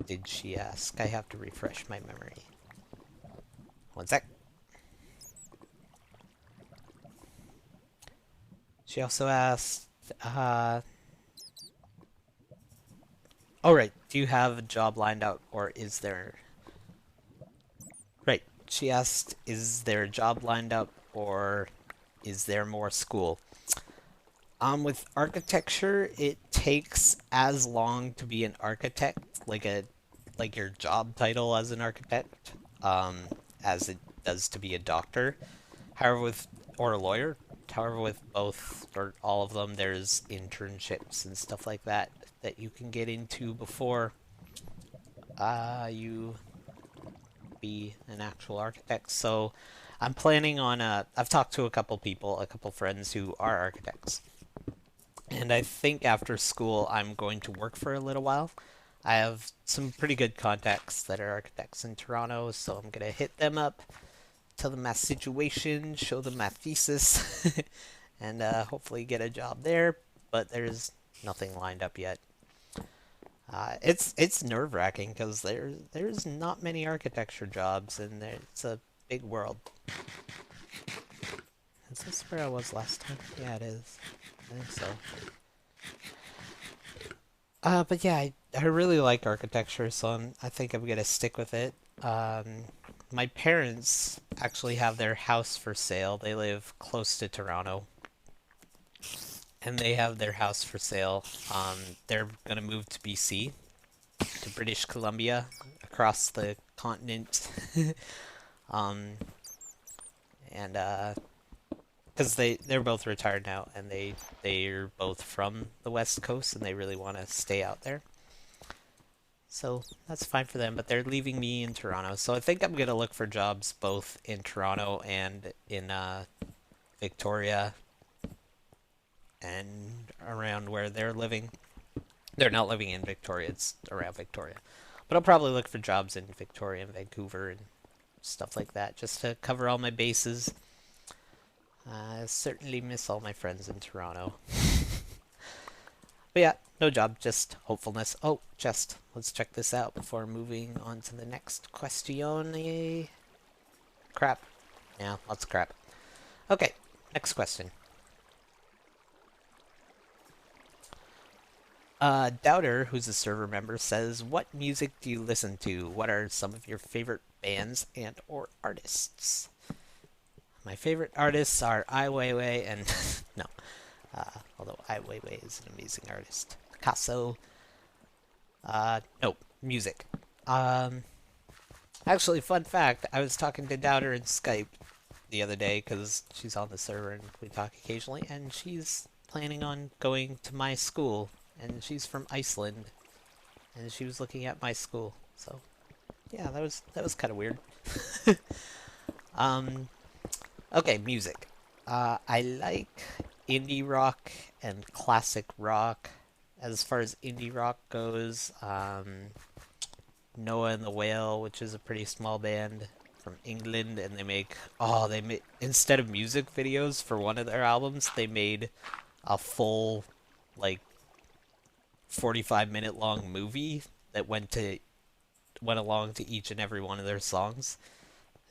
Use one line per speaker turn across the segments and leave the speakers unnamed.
did she ask? I have to refresh my memory. One sec. She also asked, oh right, do you have a job lined up or is there... Right, she asked, is there a job lined up or is there more school? With architecture, it takes as long to be an architect, like your job title as an architect, um, as it does to be a doctor. However, with or a lawyer. However, with both or all of them, there's internships and stuff like that that you can get into before you be an actual architect. So I'm planning on. I've talked to a couple people, a couple friends who are architects, and I think after school I'm going to work for a little while. I have some pretty good contacts that are architects in Toronto, so I'm gonna hit them up, tell them my situation, show them my thesis, and hopefully get a job there. But there's nothing lined up yet. It's nerve wracking because there's not many architecture jobs, and it's a big world. Is this where I was last time? Yeah, it is. I think so. But yeah, I really like architecture, so I think I'm gonna stick with it. My parents actually have their house for sale. They live close to Toronto, and they have their house for sale. They're gonna move to BC, to British Columbia, across the continent. um, and because they're both retired now, and they're both from the West Coast, and they really want to stay out there. So that's fine for them, but they're leaving me in Toronto. So I think I'm gonna look for jobs both in Toronto and in Victoria and around where they're living. They're not living in Victoria, it's around Victoria. But I'll probably look for jobs in Victoria and Vancouver and stuff like that just to cover all my bases. I certainly miss all my friends in Toronto. But yeah, no job, just hopefulness. Oh, just let's check this out before moving on to the next question. Crap. Yeah, lots of crap. Okay, next question. Doubter, who's a server member, says, "What music do you listen to? What are some of your favorite bands and or artists?" My favorite artists are Ai Weiwei and no, although Ai Weiwei is an amazing artist. Picasso. No, music. Um, Actually, fun fact: I was talking to Doubter in Skype the other day because she's on the server and we talk occasionally, and she's planning on going to my school, and she's from Iceland, and she was looking at my school. So, yeah, that was kind of weird. um, okay, music. I like indie rock and classic rock. As far as indie rock goes, Noah and the Whale, which is a pretty small band from England, and they made instead of music videos for one of their albums, they made a full like 45-minute long movie that went along to each and every one of their songs.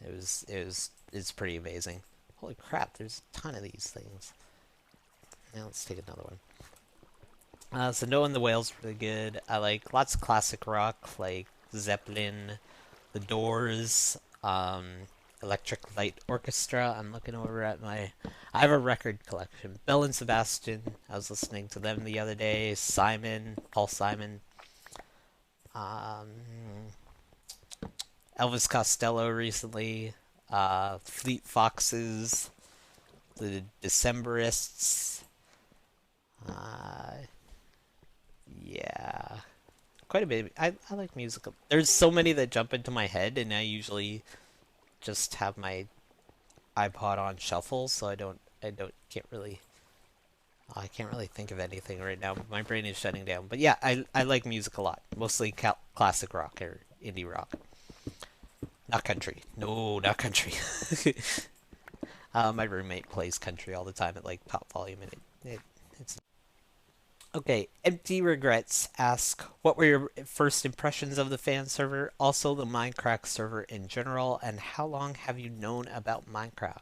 It's pretty amazing. Holy crap, there's a ton of these things. Now let's take another one. So Noah and the Whale's really good. I like lots of classic rock like Zeppelin, The Doors, Electric Light Orchestra. I'm looking over at I have a record collection. Belle and Sebastian. I was listening to them the other day. Paul Simon. Um, Elvis Costello recently. Fleet Foxes. The Decemberists. Uh, yeah. Quite a bit. I like musical. There's so many that jump into my head, and I usually just have my iPod on shuffle, so I can't really think of anything right now. My brain is shutting down. But yeah, I like music a lot. Mostly classic rock or indie rock. Not country. No, not country. My roommate plays country all the time at like top volume, and it's Okay, Empty Regrets ask, what were your first impressions of the fan server, also the Minecraft server in general, and how long have you known about Minecraft?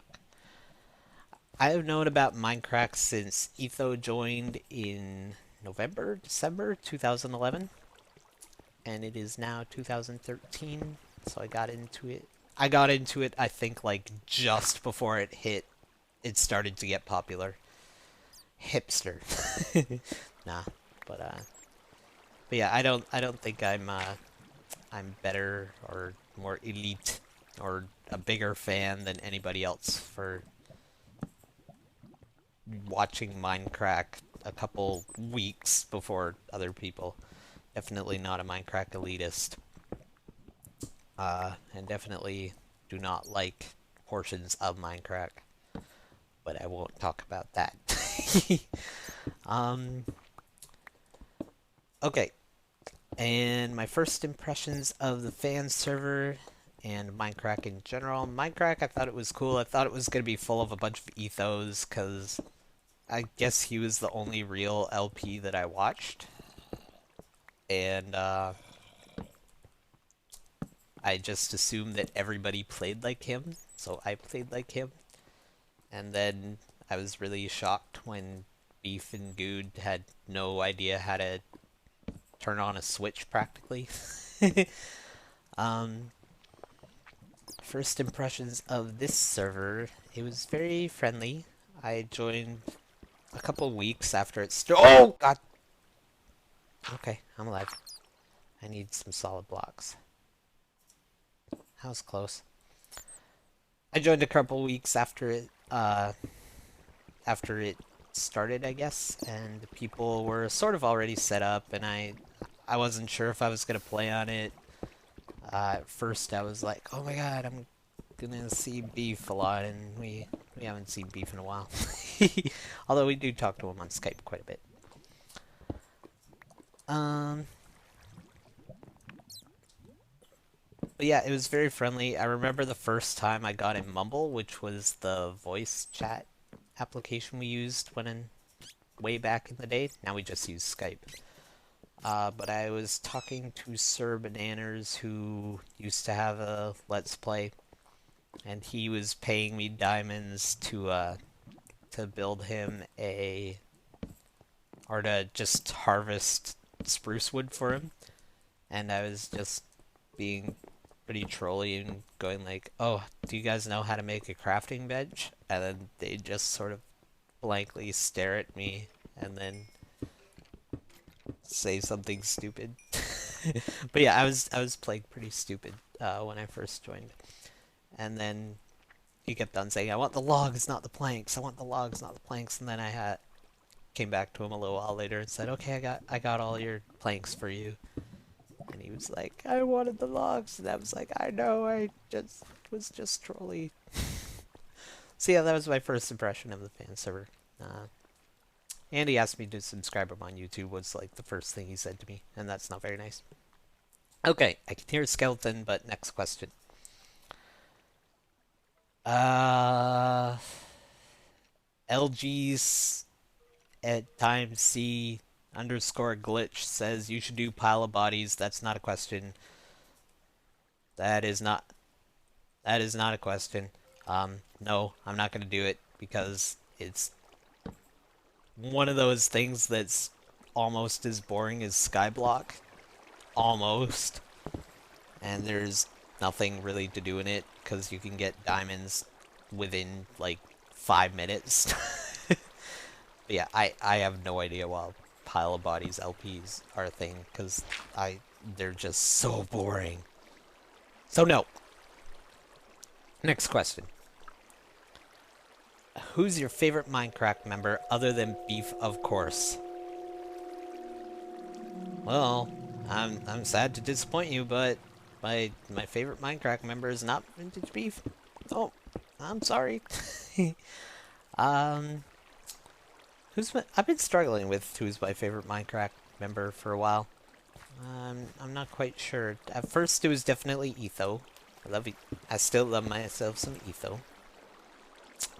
I have known about Minecraft since Etho joined in November, December 2011, and it is now 2013, so I got into it. I think, like, just before it started to get popular. Hipster. Nah, but yeah, I don't think I'm better or more elite or a bigger fan than anybody else for watching Minecraft a couple weeks before other people. Definitely not a Minecraft elitist. And definitely do not like portions of Minecraft, but I won't talk about that. um, okay, and my first impressions of the fan server and Minecraft in general. Minecraft, I thought it was cool. I thought it was going to be full of a bunch of ethos, because I guess he was the only real LP that I watched. And I just assumed that everybody played like him, so I played like him. And then I was really shocked when Beef and Good had no idea how to turn on a switch practically. um, First impressions of this server, it was very friendly. I joined a couple weeks after it started. Oh, God! Okay, I'm alive. I need some solid blocks. That was close. I joined a couple weeks after it started, I guess, and people were sort of already set up, and I wasn't sure if I was gonna play on it. At first, I was like, "Oh my God, I'm gonna see Beef a lot," and we haven't seen Beef in a while. Although we do talk to him on Skype quite a bit. Um, but yeah, it was very friendly. I remember the first time I got in Mumble, which was the voice chat application we used way back in the day. Now we just use Skype. But I was talking to Sir Bananas, who used to have a Let's Play, and he was paying me diamonds to build him or to just harvest spruce wood for him. And I was just being pretty trolly and going like, "Oh, do you guys know how to make a crafting bench?" And then they just sort of blankly stare at me and then say something stupid. But yeah, I was playing pretty stupid when I first joined, and then he kept on saying, "I want the logs, not the planks. I want the logs, not the planks." And then came back to him a little while later and said, "Okay, I got all your planks for you." And he was like, "I wanted the logs," and I was like, "I know, I just was just trolly." So yeah, that was my first impression of the fan server. And he asked me to subscribe him on YouTube, was like the first thing he said to me, and that's not very nice. Okay, I can hear a skeleton, but next question. Uh, LG's at times C underscore glitch says you should do pile of bodies. That's not a question. That is not that is not a question. No, I'm not gonna do it because it's one of those things that's almost as boring as Skyblock. Almost. And there's nothing really to do in it because you can get diamonds within like 5 minutes. But yeah, I have no idea why pile of bodies LPs are a thing because they're just so boring. So no. Next question. Who's your favorite Minecraft member other than Beef, of course? Well, I'm sad to disappoint you, but my favorite Minecraft member is not VintageBeef. Oh, I'm sorry. um, I've been struggling with who's my favorite Minecraft member for a while. I'm not quite sure. At first, it was definitely Etho. I still love myself some Etho.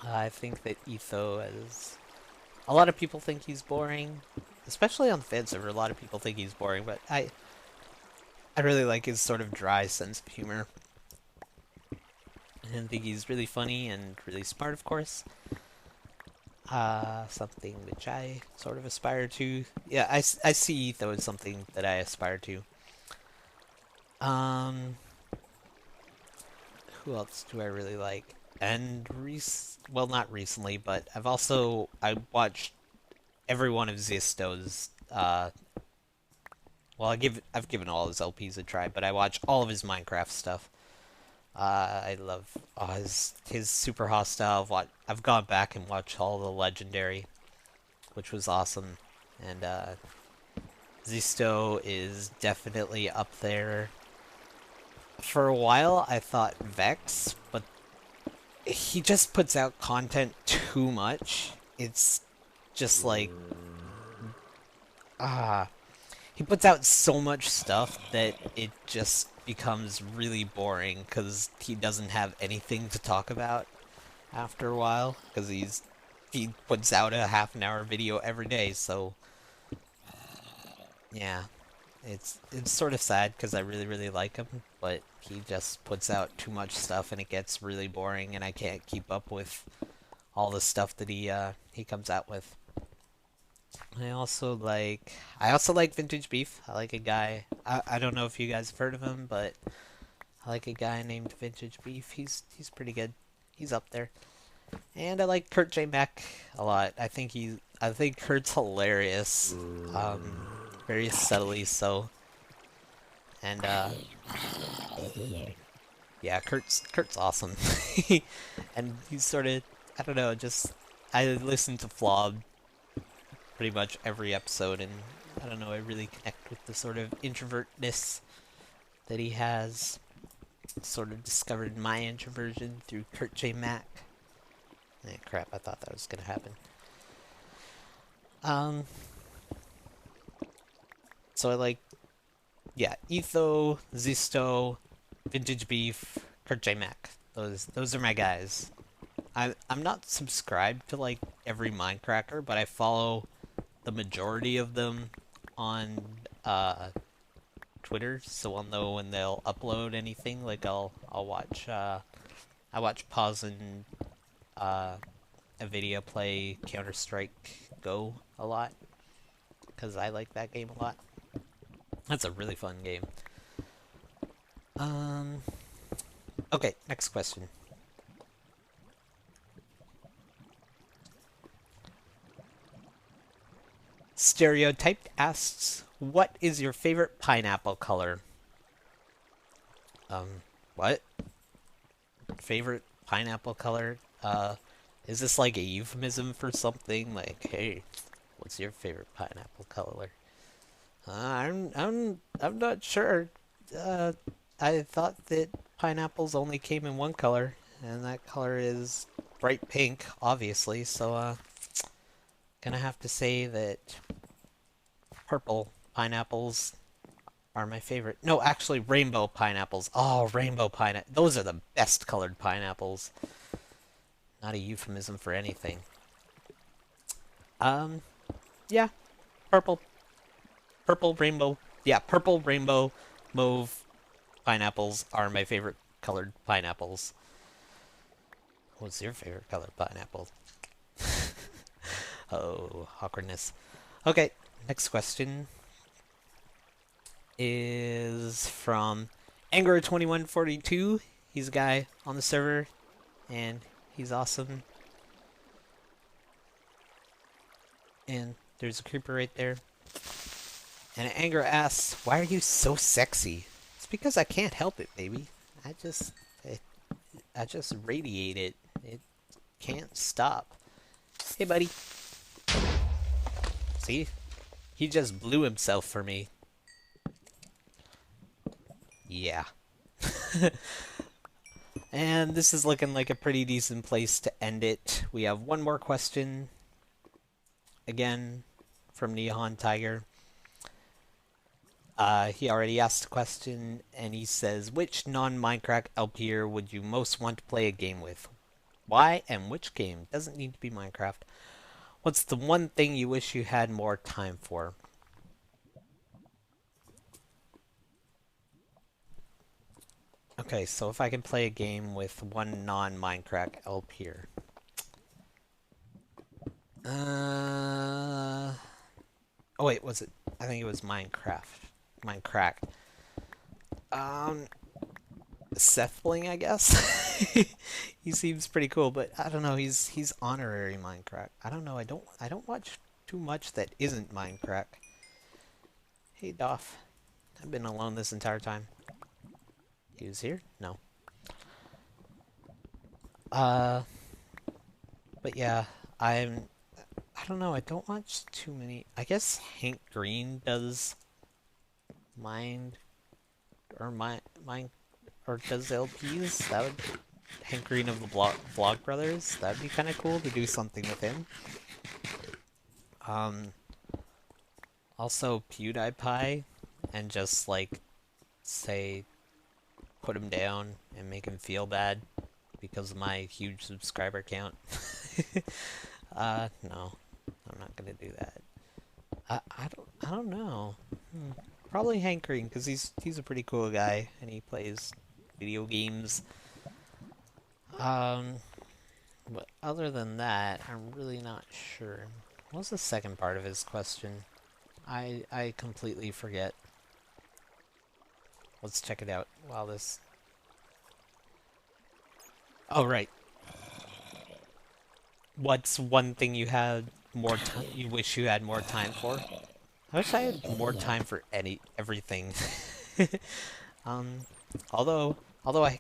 I think that Etho is. A lot of people think he's boring. especially on the fan server. A lot of people think he's boring, but I really like his sort of dry sense of humor. And I think he's really funny and really smart, of course. Something which I sort of aspire to. Yeah, I see Etho as something that I aspire to. Um, who else do I really like? And well, not recently, but I watched every one of Zisto's. Well, I've given all his LPs a try, but I watch all of his Minecraft stuff. I love his super hostile. I've gone back and watched all the legendary, which was awesome, and Zisto is definitely up there. For a while, I thought Vex, but he just puts out content too much. It's just like ah, he puts out so much stuff that it just becomes really boring because he doesn't have anything to talk about after a while because he puts out a half an hour video every day. So yeah, it's sort of sad because I really like him, but he just puts out too much stuff and it gets really boring and I can't keep up with all the stuff that he comes out with. I also like Vintage Beef. I like a guy. I don't know if you guys have heard of him, but I like a guy named Vintage Beef. He's pretty good. He's up there. And I like Kurt J. Mack a lot. I think Kurt's hilarious. Very subtly so. And yeah, Kurt's awesome. And he's sort of, I don't know, just I listen to Flob pretty much every episode, and I don't know, I really connect with the sort of introvertness that he has. Sort of discovered my introversion through Kurt J. Mack. Crap, I thought that was gonna happen. Um, so I like, yeah, Etho, Zisto, Vintage Beef, Kurt J. Mack. Those are my guys. I'm not subscribed to like every Minecracker, but I follow the majority of them on Twitter, so I'll know when they'll upload anything. Like I'll watch I watch Pause and a video play Counter-Strike Go a lot because I like that game a lot. That's a really fun game. Okay, next question. Stereotyped asks, what is your favorite pineapple color? What? Favorite pineapple color? Is this like a euphemism for something? Like, hey, what's your favorite pineapple color? I'm not sure. I thought that pineapples only came in one color, and that color is bright pink, obviously. So, gonna have to say that purple pineapples are my favorite. No, actually, rainbow pineapples. Oh, rainbow pineapple. Those are the best colored pineapples. Not a euphemism for anything. Yeah, purple, purple, rainbow. Yeah, purple, rainbow, mauve pineapples are my favorite colored pineapples. What's your favorite colored pineapple? Oh, awkwardness. Okay, next question is from Anger2142. He's a guy on the server, and he's awesome. And there's a creeper right there. And Anger asks, why are you so sexy? It's because I can't help it, baby. I just radiate it. It can't stop. Hey, buddy. See? He just blew himself for me. Yeah. And this is looking like a pretty decent place to end it. We have one more question. Again, from Neon Tiger. He already asked a question, and he says, which non-Minecraft LPer would you most want to play a game with? Why and which game? Doesn't need to be Minecraft. What's the one thing you wish you had more time for? Okay, so if I can play a game with one non-Minecraft LP here. Uh, oh wait, was it? I think it was Minecraft. Minecraft. Um, Sethling, I guess. He seems pretty cool, but I don't know. He's honorary Minecraft. I don't know. I don't watch too much that isn't Minecraft. Hey, Doff. I've been alone this entire time. He was here? No. Uh, but yeah, I don't know. I don't watch too many. I guess Hank Green does mind or mine or does LPs. That would Hank Green of the Vlog Brothers. That'd be kind of cool to do something with him. Um, Also PewDiePie, and just like say put him down and make him feel bad because of my huge subscriber count. No, I'm not gonna do that. I don't know. Probably Hank Green because he's a pretty cool guy and he plays video games. Um, but other than that, I'm really not sure. What was the second part of his question? I completely forget. Let's check it out while this. Oh right. What's one thing you had more time? You wish you had more time for? I wish I had more time for everything. Um, although I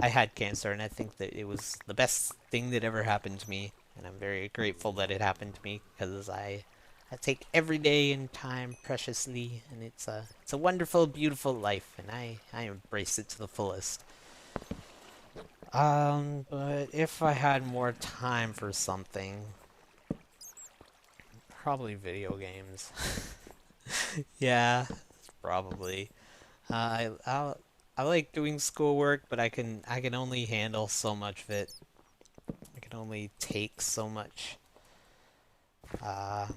had cancer, and I think that it was the best thing that ever happened to me, and I'm very grateful that it happened to me because I take every day and time preciously, and it's a wonderful, beautiful life, and I embrace it to the fullest. But if I had more time for something, probably video games. Yeah, probably. I like doing schoolwork, but I can only handle so much of it. I can only take so much. Uh,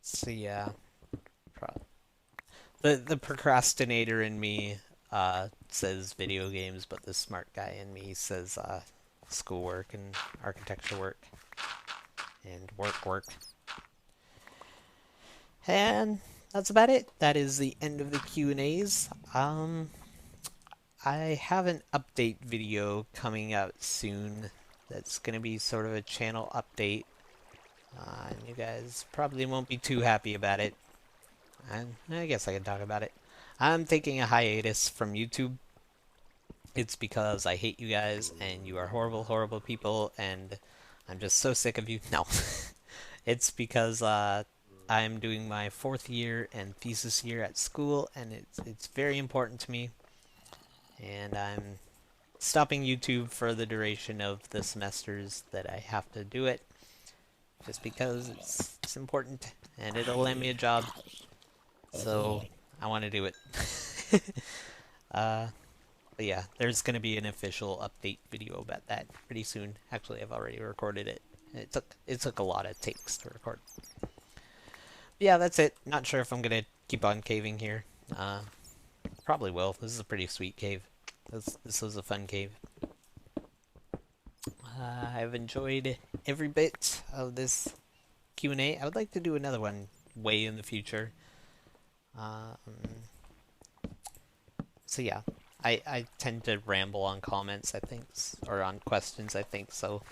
so yeah, pro the procrastinator in me says video games, but the smart guy in me says schoolwork and architecture work and work. And that's about it. That is the end of the Q&As. I have an update video coming out soon that's going to be sort of a channel update. And you guys probably won't be too happy about it. And I guess I can talk about it. I'm taking a hiatus from YouTube. It's because I hate you guys and you are horrible, horrible people and I'm just so sick of you. No. It's because I'm doing my 4th year and thesis year at school and it's very important to me. And I'm stopping YouTube for the duration of the semesters that I have to do it, just because it's important and it'll land me a job. So I want to do it. uh, but yeah, there's gonna be an official update video about that pretty soon. Actually, I've already recorded it. It took a lot of takes to record. But yeah, that's it. Not sure if I'm gonna keep on caving here. Probably will. This is a pretty sweet cave. This was a fun cave. I've enjoyed every bit of this Q&A. I would like to do another one way in the future. Um, so yeah, I tend to ramble on comments, I think, or on questions, I think, so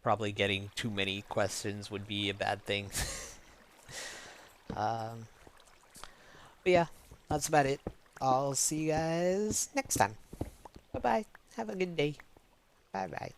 probably getting too many questions would be a bad thing. um, but yeah, that's about it. I'll see you guys next time. Bye-bye. Have a good day. Bye-bye.